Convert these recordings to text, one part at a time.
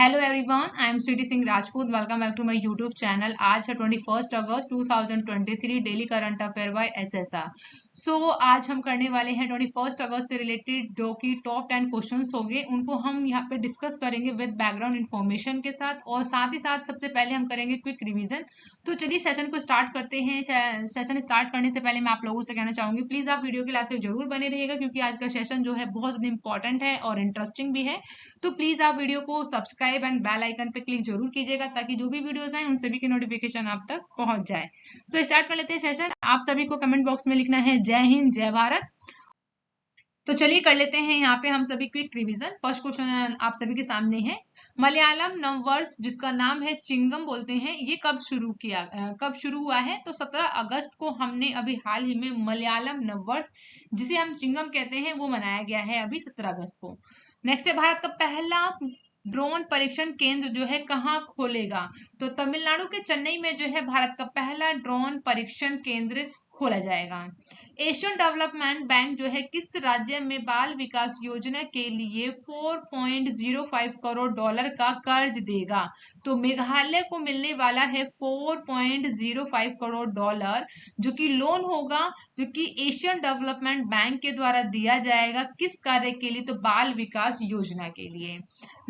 Hello everyone, I am Sweety Singh Rajput. Welcome back to my YouTube channel. आज है 21 अगस्त 2023, daily current affair by SSR. So आज हम करने वाले हैं 21 अगस्त से रिलेटेड जो कि टॉप 10 क्वेश्चंस होंगे, उनको हम यहाँ पे डिस्कस करेंगे विद बैकग्राउंड इन्फॉर्मेशन के साथ, और साथ ही साथ सबसे पहले हम करेंगे क्विक रिविजन। तो चलिए सेशन को स्टार्ट करते हैं। सेशन स्टार्ट करने से पहले मैं आप लोगों से कहना चाहूंगी, प्लीज आप वीडियो के लास्ट तक जरूर बने रहिएगा, क्योंकि आज का सेशन जो है बहुत ज्यादा इंपॉर्टेंट है और इंटरेस्टिंग भी है। तो प्लीज आप वीडियो को सब्सक्राइब एंड बेल आइकन पे क्लिक जरूर कीजिएगा, ताकि जो भी वीडियोस आए उन सभी की नोटिफिकेशन आप तक पहुंच जाए। तो स्टार्ट कर लेते हैं सेशन। आप सभी को कमेंट बॉक्स में लिखना है जय हिंद जय भारत। तो चलिए कर लेते हैं यहाँ पे हम सभी क्विक रिवीजन। फर्स्ट क्वेश्चन आप सभी के सामने है। मलयालम नववर्ष, जिसका नाम है चिंगम बोलते हैं, ये कब शुरू हुआ है? तो 17 अगस्त को हमने अभी हाल ही में मलयालम नववर्ष, जिसे हम चिंगम कहते हैं, वो मनाया गया है अभी 17 अगस्त को। नेक्स्ट है, भारत का पहला ड्रोन परीक्षण केंद्र जो है कहाँ खोलेगा? तो तमिलनाडु के चेन्नई में जो है भारत का पहला ड्रोन परीक्षण केंद्र खोला जाएगा। एशियन डेवलपमेंट बैंक जो है किस राज्य में बाल विकास योजना के लिए 4.05 करोड़ डॉलर का कर्ज देगा? तो मेघालय को मिलने वाला है 4.05 करोड़ डॉलर, जो कि लोन होगा, जो कि एशियन डेवलपमेंट बैंक के द्वारा दिया जाएगा। किस कार्य के लिए? तो बाल विकास योजना के लिए।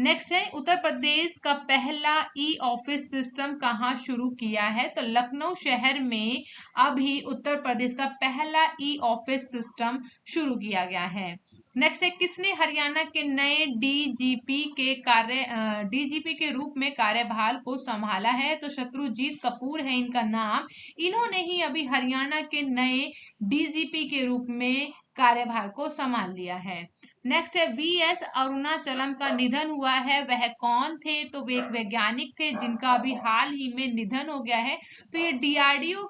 नेक्स्ट है, उत्तर प्रदेश का पहला ई ऑफिस सिस्टम कहाँ शुरू किया है? तो लखनऊ शहर में अभी उत्तर प्रदेश का पहला ई ऑफिस सिस्टम शुरू किया गया है। नेक्स्ट है, किसने हरियाणा के नए डीजीपी के रूप में कार्यभार को संभाला है? तो शत्रुजीत कपूर है इनका नाम। इन्होंने ही अभी हरियाणा के नए डीजीपी के रूप में कार्यभार को संभाल लिया है। नेक्स्ट है, वीएस अरुणाचलम का निधन हुआ है, वह कौन थे? तो वे एक वैज्ञानिक थे जिनका अभी हाल ही में निधन हो गया है। तो ये डीआरडीओ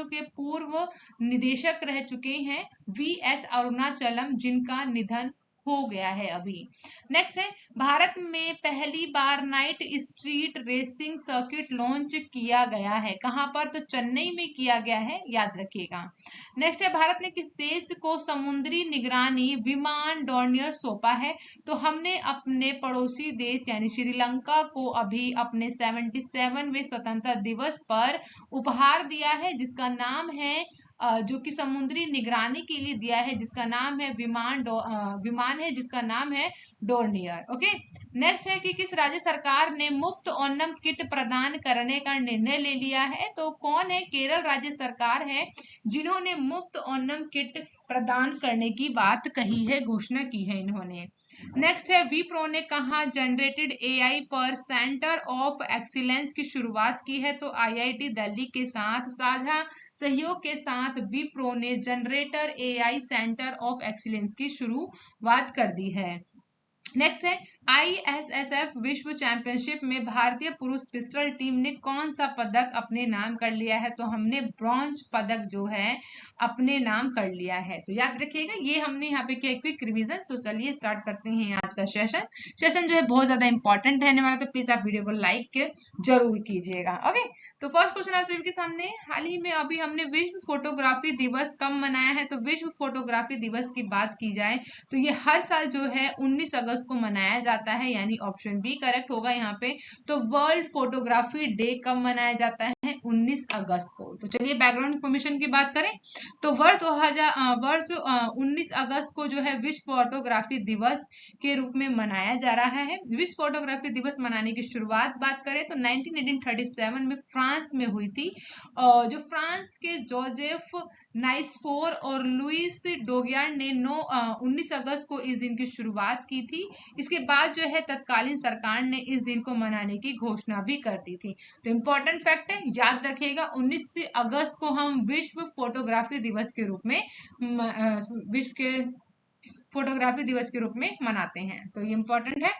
के पूर्व निदेशक रह चुके हैं वीएस अरुणाचलम, जिनका निधन हो गया है अभी। नेक्स्ट है, भारत में पहली बार night street racing circuit launch किया गया है, कहां पर? तो चेन्नई में किया गया है, याद रखिएगा। नेक्स्ट है, भारत ने किस देश को समुद्री निगरानी विमान डोर्नियर सौंपा है? तो हमने अपने पड़ोसी देश यानी श्रीलंका को अभी अपने 77वें स्वतंत्रता दिवस पर उपहार दिया है, जिसका नाम है जो कि समुद्री निगरानी के लिए दिया है, जिसका नाम है विमान है, जिसका नाम है डोर्नियर। ओके। नेक्स्ट है कि किस राज्य सरकार ने मुफ्त ओणम किट प्रदान करने का निर्णय ले लिया है? तो कौन है? केरल राज्य सरकार है जिन्होंने मुफ्त ओणम किट प्रदान करने की बात कही है, घोषणा की है इन्होंने। नेक्स्ट है, विप्रो ने कहा जनरेटेड एआई पर सेंटर ऑफ एक्सीलेंस की शुरुआत की है? तो आईआईटी दिल्ली के साथ साझा सहयोग के साथ विप्रो ने generator AI centre of excellence की शुरुआत कर दी है। नेक्स्ट है, आईएसएसएफ विश्व चैंपियनशिप में भारतीय पुरुष पिस्टल टीम ने कौन सा पदक अपने नाम कर लिया है? तो हमने ब्रॉन्ज पदक जो है अपने नाम कर लिया है। तो याद रखिएगा, ये हमने यहाँ पे किया क्विक रिवीजन। सो चलिए स्टार्ट करते हैं आज का सेशन जो है बहुत ज्यादा इंपॉर्टेंट रहने वाला, तो प्लीज आप वीडियो को लाइक जरूर कीजिएगा। ओके। तो फर्स्ट क्वेश्चन आप सभी के सामने, हाल ही में अभी हमने विश्व फोटोग्राफी दिवस कब मनाया है? तो विश्व फोटोग्राफी दिवस की बात की जाए तो ये हर साल जो है 19 अगस्त को मनाया जाता है, यानी ऑप्शन बी करेक्ट होगा यहाँ पे। तो वर्ल्ड फोटोग्राफी डे कब मनाया जाता है? 19 अगस्त को। तो चलिए बैकग्राउंड इंफॉर्मेशन की बात करें तो वर्ष 19 अगस्त को जो है विश्व फोटोग्राफी दिवस के रूप में मनाया जा रहा है। विश्व फोटोग्राफी दिवस मनाने की शुरुआत बात करें तो 1937 में फ्रांस में हुई थी। जो फ्रांस के जोसेफ नाइसफोर और लुइस डोगियार ने 19 अगस्त को इस दिन की शुरुआत की थी। इसके बाद जो है तत्कालीन सरकार ने इस दिन को मनाने की घोषणा भी कर दी थी। तो इंपॉर्टेंट फैक्ट है, याद रखिएगा, 19 अगस्त को हम विश्व फोटोग्राफी दिवस के रूप में विश्व के फोटोग्राफी दिवस के रूप में मनाते हैं। तो ये इंपॉर्टेंट है।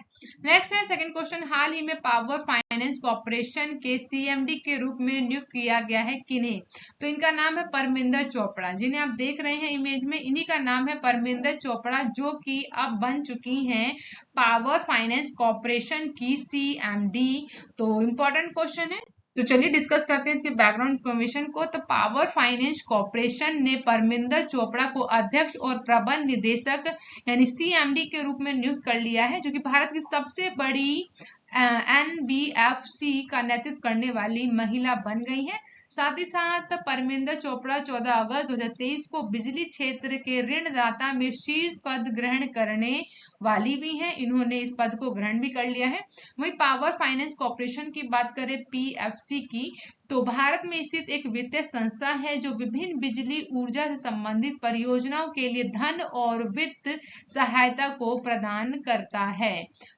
नेक्स्ट है सेकंड क्वेश्चन, हाल ही में पावर फाइनेंस कॉर्पोरेशन के सीएमडी के रूप में नियुक्त किया गया है किन्हें? तो इनका नाम है परमिंदर चोपड़ा, जिन्हें आप देख रहे हैं इमेज में, इन्हीं का नाम है परमिंदर चोपड़ा, जो कि अब बन चुकी हैं पावर फाइनेंस कॉर्पोरेशन की सीएमडी। तो इंपॉर्टेंट क्वेश्चन है। तो चलिए डिस्कस करते हैं इसके बैकग्राउंड इंफॉर्मेशन को। तो पावर फाइनेंस कॉर्पोरेशन ने परमिंदर चोपड़ा को अध्यक्ष और प्रबंध निदेशक यानी सीएमडी के रूप में नियुक्त कर लिया है, जो कि भारत की सबसे बड़ी एनबीएफसी का नेतृत्व करने वाली महिला बन गई है। साथ ही साथ परमिंदर चोपड़ा 14 अगस्त 2023 को बिजली क्षेत्र के ऋणदाता में शीर्ष पद ग्रहण करने वाली भी हैं। इन्होंने इस पद को ग्रहण भी कर लिया है। वहीं पावर फाइनेंस कॉर्पोरेशन की बात करें पीएफसी की, तो भारत में स्थित एक वित्तीय संस्था है जो विभिन्न बिजली ऊर्जा से संबंधित परियोजनाओं के लिए धन और वित्त सहायता को प्रदान करता है।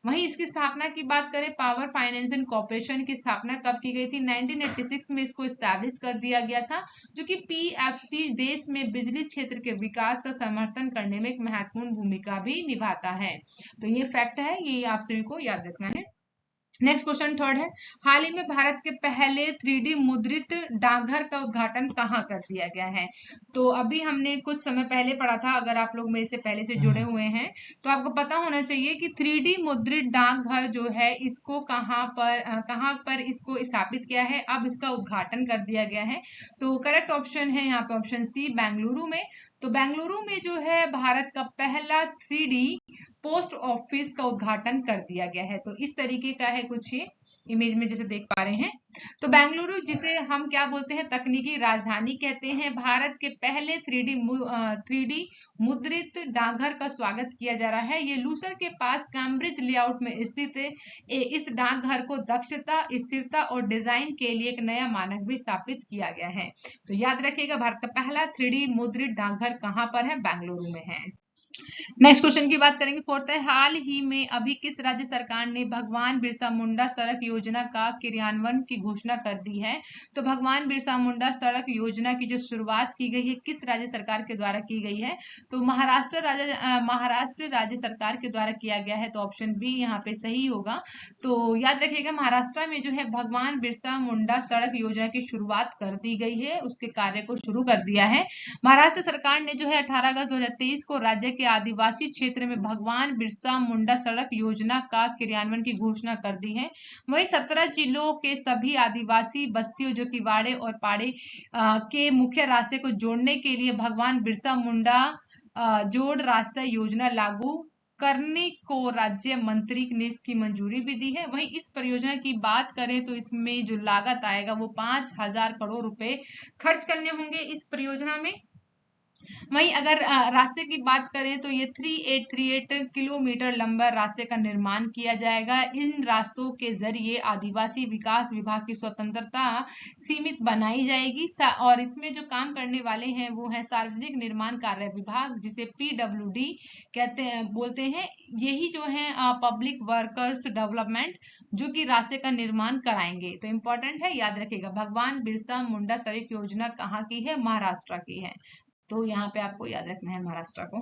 वहीं इसकी स्थापना की बात करें, पावर फाइनेंस कॉर्पोरेशन की स्थापना कब की गई थी? 1986 में इसको स्टैब्लिश कर दिया गया था, जो कि पीएफसी देश में बिजली क्षेत्र के विकास का समर्थन करने में एक महत्वपूर्ण भूमिका भी निभाता है। तो ये फैक्ट है, ये आप सभी को याद रखना है। नेक्स्ट क्वेश्चन थर्ड है, हाल ही में भारत के पहले 3D मुद्रित डाकघर का उद्घाटन कहाँ कर दिया गया है? तो अभी हमने कुछ समय पहले पढ़ा था, अगर आप लोग मेरे से पहले से जुड़े हुए हैं तो आपको पता होना चाहिए कि 3D मुद्रित डाकघर जो है इसको कहाँ पर इसको स्थापित किया है, अब इसका उद्घाटन कर दिया गया है। तो करेक्ट ऑप्शन है यहाँ पे ऑप्शन सी, बेंगलुरु में। तो बेंगलुरु में जो है भारत का पहला 3D पोस्ट ऑफिस का उद्घाटन कर दिया गया है। तो इस तरीके का है कुछ ये इमेज में जैसे देख पा रहे हैं। तो बेंगलुरु, जिसे हम क्या बोलते हैं, तकनीकी राजधानी कहते हैं, भारत के पहले 3D मुद्रित डाकघर का स्वागत किया जा रहा है। ये लूसर के पास कैम्ब्रिज लेआउट में स्थित है। इस डाकघर को दक्षता, स्थिरता और डिजाइन के लिए एक नया मानक भी स्थापित किया गया है। तो याद रखिएगा, भारत का पहला 3D मुद्रित डाकघर कहाँ पर है? बेंगलुरु में है। नेक्स्ट क्वेश्चन की बात करेंगे, फोर्थ है, हाल ही में अभी किस राज्य सरकार ने भगवान बिरसा मुंडा सड़क योजना का क्रियान्वयन की घोषणा कर दी है? तो भगवान बिरसा मुंडा सड़क योजना की जो शुरुआत की गई है किस राज्य सरकार के द्वारा की गई है? तो महाराष्ट्र राज्य सरकार के द्वारा किया गया है। तो ऑप्शन बी यहाँ पे सही होगा। तो याद रखिएगा, महाराष्ट्र में जो है भगवान बिरसा मुंडा सड़क योजना की शुरुआत कर दी गई है, उसके कार्य को शुरू कर दिया है। महाराष्ट्र सरकार ने जो है 18 अगस्त 2023 को राज्य के आदिवासी क्षेत्र में भगवान बिरसा मुंडा सड़क योजना का क्रियान्वयन की घोषणा कर दी है। वहीं 17 जिलों के सभी आदिवासी बस्तियों जो कि वाड़े और पाड़े के मुख्य रास्ते को जोड़ने के लिए भगवान बिरसा मुंडा जोड़ रास्ता योजना लागू करने को राज्य मंत्री ने इसकी मंजूरी भी दी है। वहीं इस परियोजना की बात करें तो इसमें जो लागत आएगा वो 5,000 करोड़ रुपए खर्च करने होंगे इस परियोजना में। वहीं अगर रास्ते की बात करें तो ये 3838 किलोमीटर लंबा रास्ते का निर्माण किया जाएगा। इन रास्तों के जरिए आदिवासी विकास विभाग की स्वतंत्रता सीमित बनाई जाएगी और इसमें जो काम करने वाले हैं वो है सार्वजनिक निर्माण कार्य विभाग, जिसे पीडब्ल्यूडी कहते हैं, बोलते हैं। यही जो है पब्लिक वर्कर्स डेवलपमेंट, जो कि रास्ते का निर्माण कराएंगे। तो इंपॉर्टेंट है, याद रखिएगा, भगवान बिरसा मुंडा सड़क योजना कहाँ की है? महाराष्ट्र की है। तो यहाँ पे आपको याद रखना है महाराष्ट्र को।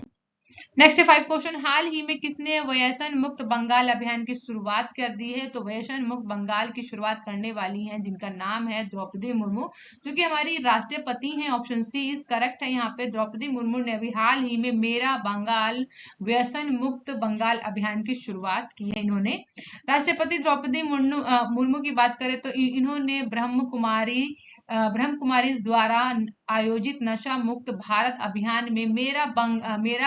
नेक्स्ट 5 क्वेश्चन, हाल ही में किसने व्यसन मुक्त बंगाल अभियान की शुरुआत कर दी है? तो व्यसन मुक्त बंगाल की शुरुआत करने वाली हैं जिनका नाम है द्रौपदी मुर्मू, जो कि हमारी राष्ट्रपति हैं। ऑप्शन सी इज करेक्ट है। यहाँ पे द्रौपदी मुर्मू ने अभी हाल ही में मेरा बंगाल व्यसन मुक्त बंगाल अभियान की शुरुआत की है इन्होंने। राष्ट्रपति द्रौपदी मुर्मू की बात करें तो इन्होंने ब्रह्म कुमारी द्वारा आयोजित नशा मुक्त भारत अभियान में मेरा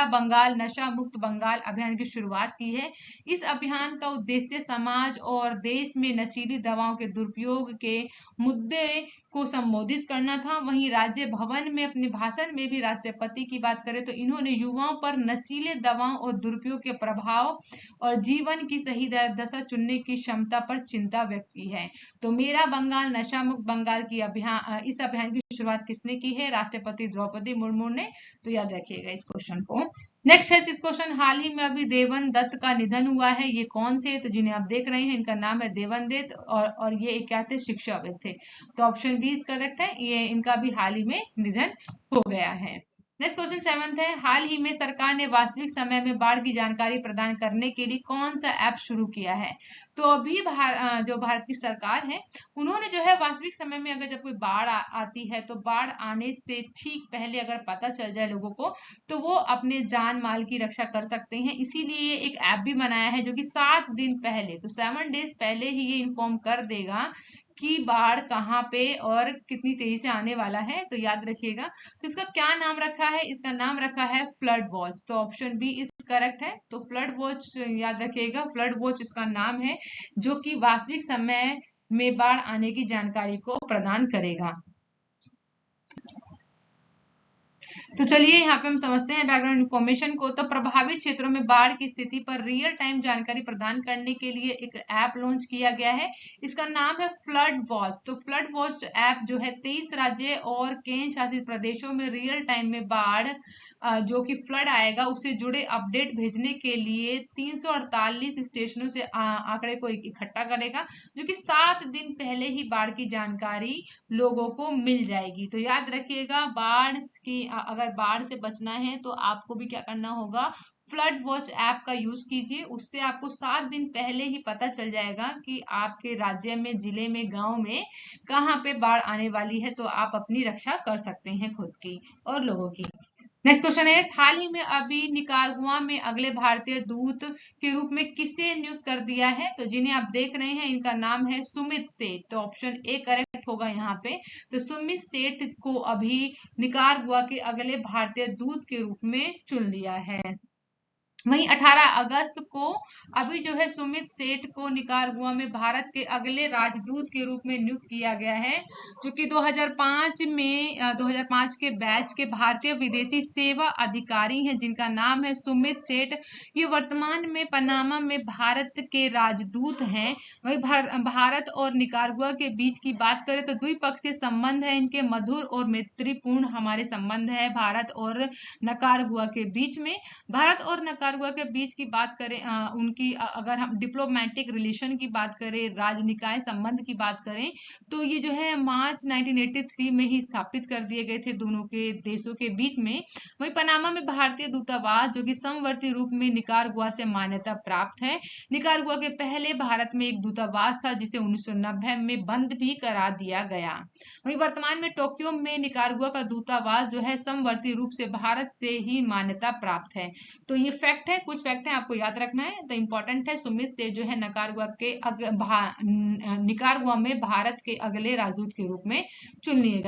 बंगाल नशा मुक्त बंगाल अभियान की शुरुआत की है। इस अभियान का उद्देश्य समाज और देश में नशीली दवाओं के दुरुपयोग के मुद्दे को संबोधित करना था। वहीं राज्य भवन में अपने भाषण में भी राष्ट्रपति की बात करें तो इन्होंने युवाओं पर नशीले दवाओं और दुरुपयोग के प्रभाव और जीवन की सही दशा चुनने की क्षमता पर चिंता व्यक्त की है। तो मेरा बंगाल नशा मुक्त बंगाल की इस अभियान की शुरुआत किसने की है? राष्ट्रपति द्रौपदी मुर्मू ने। तो याद रखिएगा इस क्वेश्चन को। नेक्स्ट है 6 क्वेश्चन, हाल ही में अभी देवन दत्त का निधन हुआ है, ये कौन थे? तो जिन्हें आप देख रहे हैं इनका नाम है देवन दत्त और ये क्या थे? शिक्षाविद थे। तो ऑप्शन बी इज करेक्ट है, ये इनका भी हाल ही में निधन हो गया है। नेक्स्ट क्वेश्चन 7 है, हाल ही में सरकार ने वास्तविक समय में बाढ़ की जानकारी प्रदान करने के लिए कौन सा ऐप शुरू किया है? तो अभी जो भारत की सरकार है उन्होंने जो है वास्तविक समय में अगर जब कोई बाढ़ आती है तो बाढ़ आने से ठीक पहले अगर पता चल जाए लोगों को तो वो अपने जान माल की रक्षा कर सकते हैं। इसीलिए एक ऐप भी बनाया है जो कि 7 दिन पहले, तो 7 डेज पहले ही ये इन्फॉर्म कर देगा कि बाढ़ कहाँ पे और कितनी तेजी से आने वाला है, तो याद रखिएगा। तो इसका क्या नाम रखा है, इसका नाम रखा है फ्लड वॉच। तो ऑप्शन बी इज करेक्ट है। तो फ्लड वॉच याद रखिएगा, फ्लड वॉच इसका नाम है, जो कि वास्तविक समय में बाढ़ आने की जानकारी को प्रदान करेगा। तो चलिए यहाँ पे हम समझते हैं बैकग्राउंड इन्फॉर्मेशन को। तो प्रभावित क्षेत्रों में बाढ़ की स्थिति पर रियल टाइम जानकारी प्रदान करने के लिए एक ऐप लॉन्च किया गया है, इसका नाम है फ्लड वॉच। तो फ्लड वॉच ऐप जो है 23 राज्य और केंद्र शासित प्रदेशों में रियल टाइम में बाढ़ जो कि फ्लड आएगा उससे जुड़े अपडेट भेजने के लिए 348 स्टेशनों से आंकड़े को इकट्ठा करेगा, जो कि 7 दिन पहले ही बाढ़ की जानकारी लोगों को मिल जाएगी। तो याद रखिएगा, बाढ़ की अगर बाढ़ से बचना है तो आपको भी क्या करना होगा, फ्लड वॉच ऐप का यूज कीजिए। उससे आपको 7 दिन पहले ही पता चल जाएगा कि आपके राज्य में, जिले में, गांव में कहाँ पे बाढ़ आने वाली है, तो आप अपनी रक्षा कर सकते हैं खुद की और लोगों की। नेक्स्ट क्वेश्चन है, हाल ही में अभी निकारागुआ में अगले भारतीय दूत के रूप में किसे नियुक्त कर दिया है? तो जिन्हें आप देख रहे हैं इनका नाम है सुमित सेठ। तो ऑप्शन ए करेक्ट होगा यहाँ पे। तो सुमित सेठ को अभी निकारागुआ के अगले भारतीय दूत के रूप में चुन लिया है। वहीं 18 अगस्त को अभी जो है सुमित सेठ को निकारागुआ में भारत के अगले राजदूत के रूप में नियुक्त किया गया है, जो कि 2005 के बैच के भारतीय विदेशी सेवा अधिकारी हैं, जिनका नाम है सुमित सेठ। ये वर्तमान में पनामा में भारत के राजदूत हैं। वही भारत और निकारागुआ के बीच की बात करें तो द्विपक्षीय संबंध है इनके, मधुर और मैत्रीपूर्ण हमारे संबंध है भारत और निकारागुआ के बीच में। भारत और निकारागुआ के बीच की बात करें, उनकी अगर हम डिप्लोमेटिक रिलेशन की बात करें, राजनिकाय संबंध की बात करें, तो ये जो है मार्च 1983 में ही स्थापित कर दिए गए थे दोनों के देशों के बीच में। वहीं पनामा में भारतीय दूतावास जो कि समवर्ती रूप में निकारागुआ से मान्यता प्राप्त है। निकारागुआ के पहले भारत में एक दूतावास था जिसे 1990 में बंद भी करा दिया गया। वहीं वर्तमान में टोक्यो में निकारागुआ का दूतावास जो है समवर्ती रूप से भारत से ही मान्यता प्राप्त है। तो ये फैक्ट है, कुछ फैक्ट है आपको याद रखना है, तो इंपॉर्टेंट है। सुमित से जो है निकारागुआ में भारत के अगले राजदूत के रूप में चुन लिए गए।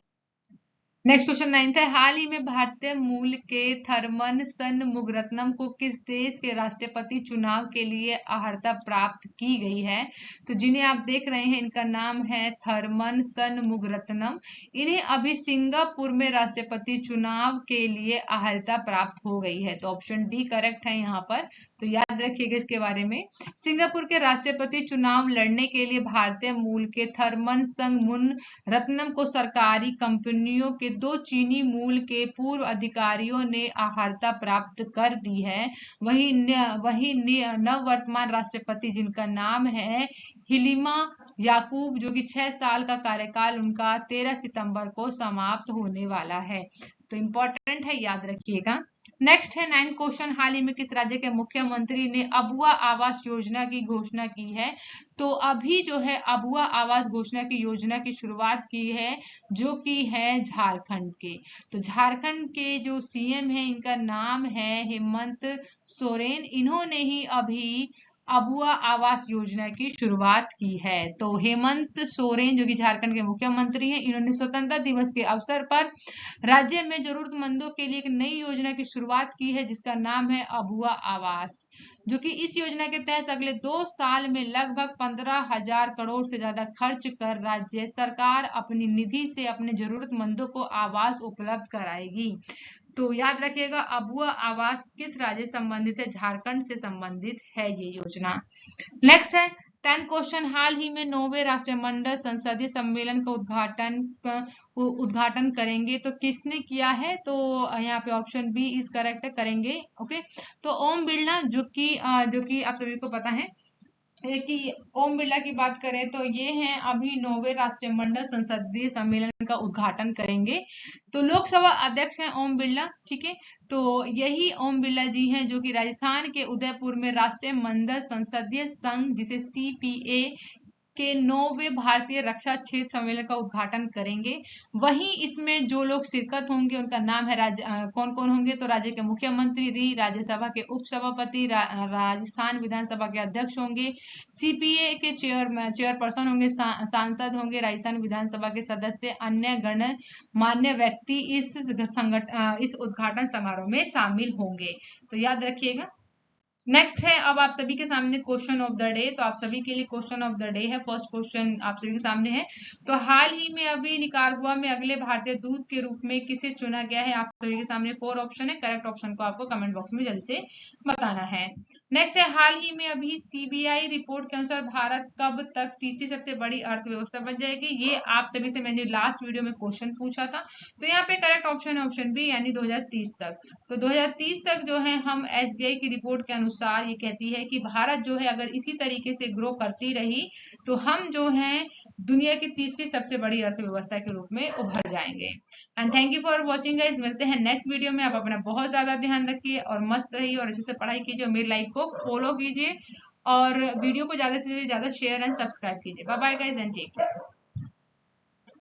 नेक्स्ट क्वेश्चन 9 है, हाल ही में भारतीय मूल के थरमन षणमुगरत्नम को किस देश के राष्ट्रपति चुनाव के लिए अर्हता प्राप्त की गई है? तो जिन्हें आप देख रहे हैं इनका नाम है थरमन षणमुगरत्नम। इन्हें अभी सिंगापुर में राष्ट्रपति चुनाव के लिए अर्हता प्राप्त हो गई है। तो ऑप्शन डी करेक्ट है यहाँ पर। तो याद रखिएगा इसके बारे में। सिंगापुर के राष्ट्रपति चुनाव लड़ने के लिए भारतीय मूल के थरमन षणमुगरत्नम को सरकारी कंपनियों के 2 चीनी मूल के पूर्व अधिकारियों ने अर्हता प्राप्त कर दी है। वही नववर्तमान राष्ट्रपति जिनका नाम है हिलिमा याकूब, जो कि 6 साल का कार्यकाल उनका 13 सितंबर को समाप्त होने वाला है। तो इंपॉर्टेंट है, याद रखिएगा। नेक्स्ट है 9 क्वेश्चन, हाल ही में किस राज्य के मुख्यमंत्री ने अबुआ आवास योजना की घोषणा की है? तो अभी जो है अबुआ आवास घोषणा की योजना की शुरुआत की है, जो कि है झारखंड के। तो झारखंड के जो सीएम है इनका नाम है हेमंत सोरेन। इन्होंने ही अभी अबुआ आवास योजना की शुरुआत की है। तो हेमंत सोरेन जो कि झारखंड के मुख्यमंत्री हैं, इन्होंने स्वतंत्रता दिवस के अवसर पर राज्य में जरूरतमंदों के लिए एक नई योजना की शुरुआत की है, जिसका नाम है अबुआ आवास, जो कि इस योजना के तहत अगले 2 साल में लगभग 15,000 करोड़ से ज्यादा खर्च कर राज्य सरकार अपनी निधि से अपने जरूरतमंदों को आवास उपलब्ध कराएगी। तो याद रखिएगा, अबुआ आवास किस राज्य से संबंधित है? झारखंड से संबंधित है ये योजना। नेक्स्ट है 10 क्वेश्चन, हाल ही में 9वें राष्ट्रमंडल संसदीय सम्मेलन का उद्घाटन करेंगे, तो किसने किया है? तो यहाँ पे ऑप्शन बी इज करेक्ट है, करेंगे। ओके, तो ओम बिरला जो कि आप सभी को पता है कि ओम बिरला की बात करें तो ये हैं अभी 9वें राष्ट्रमंडल संसदीय सम्मेलन का उद्घाटन करेंगे। तो लोकसभा अध्यक्ष हैं ओम बिरला, ठीक है। तो यही ओम बिरला जी हैं जो कि राजस्थान के उदयपुर में राष्ट्रीय मंडल संसदीय संघ जिसे CPA के 9वें भारतीय रक्षा क्षेत्र सम्मेलन का उद्घाटन करेंगे। वहीं इसमें जो लोग शिरकत होंगे उनका नाम है कौन कौन होंगे, तो राज्य के मुख्यमंत्री, राज्यसभा के उपसभापति, राजस्थान विधानसभा के अध्यक्ष होंगे, सीपीए के चेयरपर्सन होंगे, सांसद होंगे, राजस्थान विधानसभा के सदस्य, अन्य गणमान्य व्यक्ति इस उद्घाटन समारोह में शामिल होंगे। तो याद रखिएगा। नेक्स्ट है अब आप सभी के सामने क्वेश्चन ऑफ द डे। तो आप सभी के लिए क्वेश्चन ऑफ द डे है, फर्स्ट क्वेश्चन आप सभी के सामने है। तो हाल ही में अभी निकारागुआ में अगले भारतीय दूत के रूप में किसे चुना गया है? आप सभी के सामने 4 ऑप्शन है, करेक्ट ऑप्शन को आपको कमेंट बॉक्स में जल्दी से बताना है। नेक्स्ट है हाल ही में अभी सीबीआई रिपोर्ट के अनुसार भारत कब तक तीसरी सबसे बड़ी अर्थव्यवस्था बन जाएगी? ये आप सभी से मैंने लास्ट वीडियो में क्वेश्चन पूछा था। तो यहाँ पे करेक्ट ऑप्शन है ऑप्शन बी, यानी 2030 तक। तो 2030 तक जो है हम एसबीआई की रिपोर्ट के अनुसार ये कहती है कि भारत जो है अगर इसी तरीके से ग्रो करती रही तो हम जो है दुनिया की तीसरी सबसे बड़ी अर्थव्यवस्था के रूप में उभर जाएंगे। And thank you for watching guys, मिलते हैं नेक्स्ट वीडियो में। आप अपना बहुत ज्यादा ध्यान रखिए और मस्त रहिए और अच्छे से पढ़ाई कीजिए, मेरी लाइफ को फॉलो कीजिए और वीडियो को ज्यादा से ज्यादा शेयर एंड सब्सक्राइब कीजिए। Bye bye guys and take care.